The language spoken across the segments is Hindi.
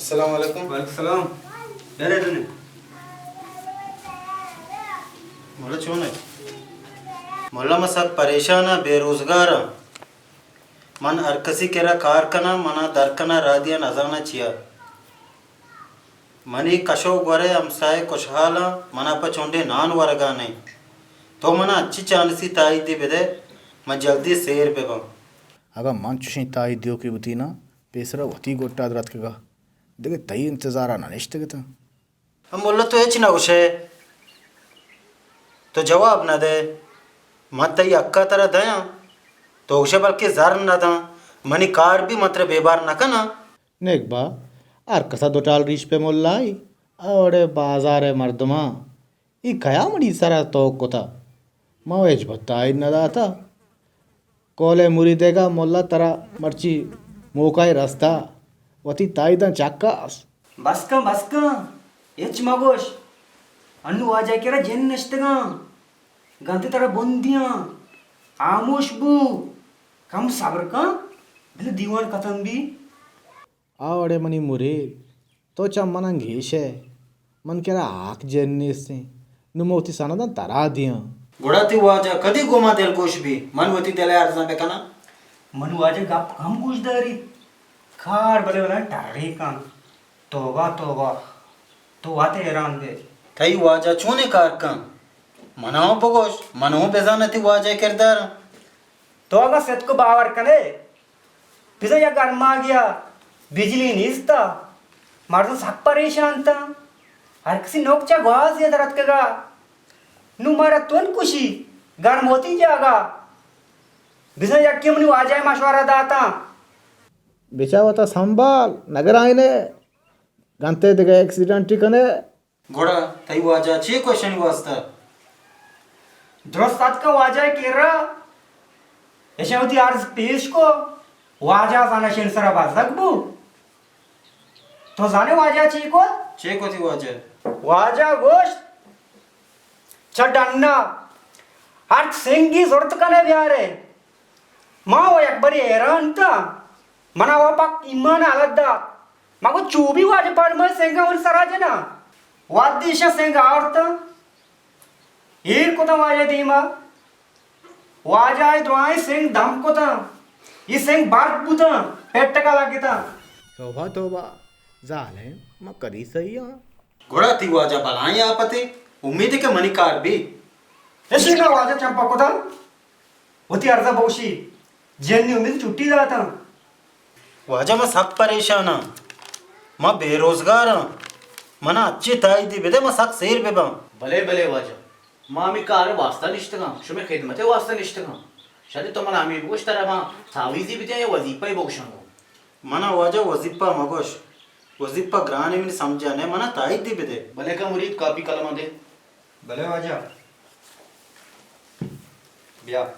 अस्सलाम वालेकुम। वालेकुम सलाम। अरे तूने मोला चोन है मोला मैं सब परेशान है बेरोजगार है मन अरकसी केरा कारकना मना दरकना रादिया नजाना चिया मनी कशो गोरे हमसाए खुशहाल मना पचोंडे नान वरगाने तो मना अच्छी चांसी ताई दी बेदे मैं जल्दी शेर पे बम आगा मंचुशी ताई दियो की बुतीना पेसरा वती गोट्टा द्रत के देखे तई इंतजार आना निश्ते के हम बोलो तो एच ना उसे तो जवाब ना दे मत तई अक्का तरह दया तो उसे बल्कि जार ना था मनी कार भी मत्र बेबार ना कना नेक बा आर कसा दो टाल रीच पे मोल्लाई अरे बाजार है मर्दमा ई कया मड़ी सारा तो को था मवेज बताई न दाता कोले मुरी देगा मोल्ला तरा मर्ची मोकाय रास्ता वती ताई दा चाक्कास बस का एच मगोश अन्नु आ जाए केरा जेन नष्टगा गंते तरा बंदिया आमोश बू कम सबर का दिल दीवान कथम भी आवड़े मनी मुरे तो चा मना घेशे मन केरा आक जेन्ने से नुमोती सनदा तरा दिया गुड़ाती वाजा कदी गोमा देल गोश भी मन वती देले अर्जा पे कना मनु आ जाए गप कम कुछ दरी खार बले वाला टारे का तोबा तो आते हैरान दे थई वाजा चोने कार का मनाओ पगोश मनो बेजानती वाजा किरदार तो अगर सेट को बावर कने पिज़्ज़ा या गर्मा गया बिजली निस्ता मार तो सक परेशान था हर किसी नोकचा घास या दरत केगा नु मारा तुन कुशी गर्म होती जागा पिज़्ज़ा या क्यों मनु आ जाए मशवरा दाता बेचावता संभाल नगर आईने गंते देगा एक्सीडेंट कने घोड़ा थई वाजा छे क्वेश्चन वास्ता द्रोस्तात का वाजा केरा ऐसे होती अर्ज पेश को वाजा साना शेंसरा बाजगबू तो जाने वाजा चीको छे कोती वाजा वाजा गोश्त चढ़ना हर सिंगी जरूरत कने ब्यारे माँ वो एक बड़ी हैरान था मना वो पक ईमान अलद्दा माँ को चूबी वाजे पर मैं सिंगा उन सराजना वादिशा सिंगा औरत हीर को तो वाजे दीमा वाजा है द्रोआई सिंग दम को था ये सिंग बार बुता पेट का लगी था तोबा जाले मैं करी सही हां घोड़ा थी वाजा भलाई आपते उम्मीद है कि मनी कार भी ऐसे का वाजा चंपा को था होती अर्जा बोशी जेन्नी उम्मीद छुट्टी जाता वाजा मैं सख्त परेशान हूं मैं बेरोजगार हूं मना अच्छी ताई दी बेदे मैं सख्त शेर पे बम भले वाजा मामी कार वास्ता निष्ठगा शुमे खिदमते वास्ता निष्ठगा शादी तो मना आमी बोश तरा मा सावीजी बिते या वजीफा ही बोशंगो मना वाजा वजीफा मगोश वजीफा ग्राने में समझाने मना ताई दी बेदे भले का मुरीद कापी कलमा दे भले वाजा ब्या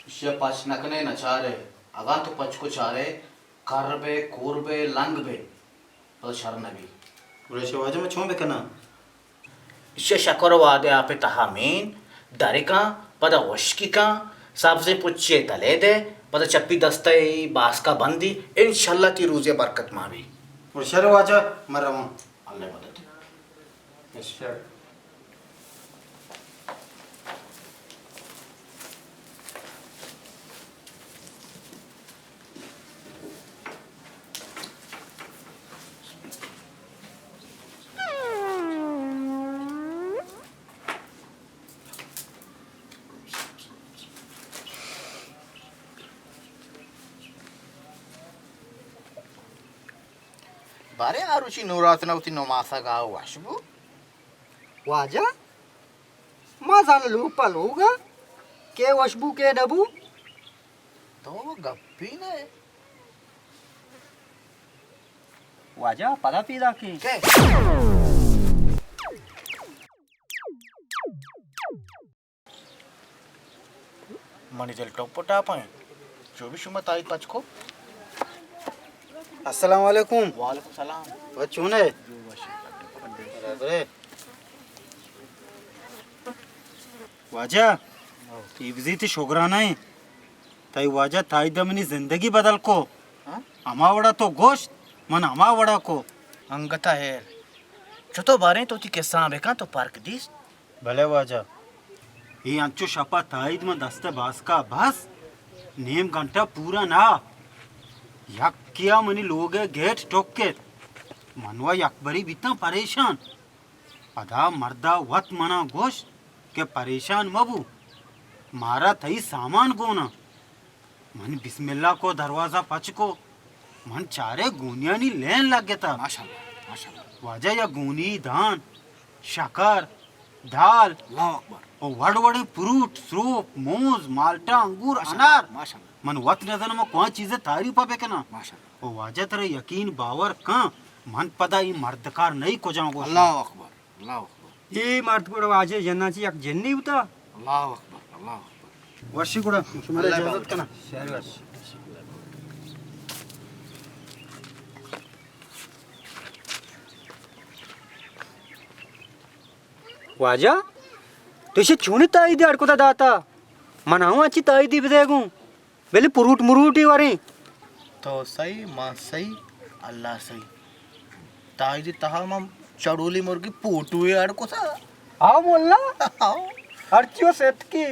इश्या पाच नकने नचारे अगा तो पच को चारे करबे कोरबे लंगबे तो शरण नबी बुरे वाजा मैं छो बेकना इश्या शकर वादे आपे तहामीन दरिका पदा वशकिका सबसे पुच्छे तले दे पदा चप्पी दस्ते बास का बंदी इंशाल्लाह ती रोजे बरकत मावी और शर वाजा मरवा अल्लाह मदद अच्छा बारे आरुची नवरात्र नव्हती नमासा गाव वाशबू वाजा मा जान लूपा लोगा के वशबू के डबू तो वो गप्पी ने वाजा पदा पीदा की मणिजल टोपटा पाए 24 मत आई पचको अस्सलाम वालेकुम वालेकुम सलाम वो चून है बरे वाजा इवजीती शोगराना है ताई वाजा ताई दमनी जिंदगी बदल को अमावड़ा तो गोश्त मन अमावड़ा को अंगता हेर चतो बारे तो ती केसा बेका तो पार्क दिस भले वाजा ये अंचो शपा ताईद में दस्ते बास का बस नेम घंटा पूरा ना यक किया मनी लोग गेट टोक के मनवा यकबरी बीता परेशान अदा मर्दा वत मना गोश के परेशान मबू मारा थई सामान गोना मन बिस्मिल्लाह को दरवाजा पच को मन चारे गुनियानी लेन लग गया था माशाल्लाह माशाल्लाह वाजा या गुनी धान शकर दाल अल्लाह अकबर और वड़ वड़े फ्रूट सूप मूज माल्टा अंगूर अनार माशाल्लाह मन वत नजर में कौन चीजें तारीफ पे ना माशाल्लाह ओ वाजा तेरे यकीन बावर का मन पदा ई मर्दकार नहीं को जाऊंगो अल्लाह अकबर ये मर्द को वाजे जन्नाची एक जन्नी उता अल्लाह अकबर वर्षी गुड़ा तुम्हारे इजाजत कना शहर वर्ष वाजा तुझे चुनी ताई दे अड़को दाता मनाऊ अच्छी ताई दी बिदेगू बेले पुरूट मुरूटी वारी तो सही मां सही अल्लाह सही ताई दी तहा मम चड़ूली मुर्गी पोटुए अड़को सा आओ मोल्ला आओ अर्चियो सेठ की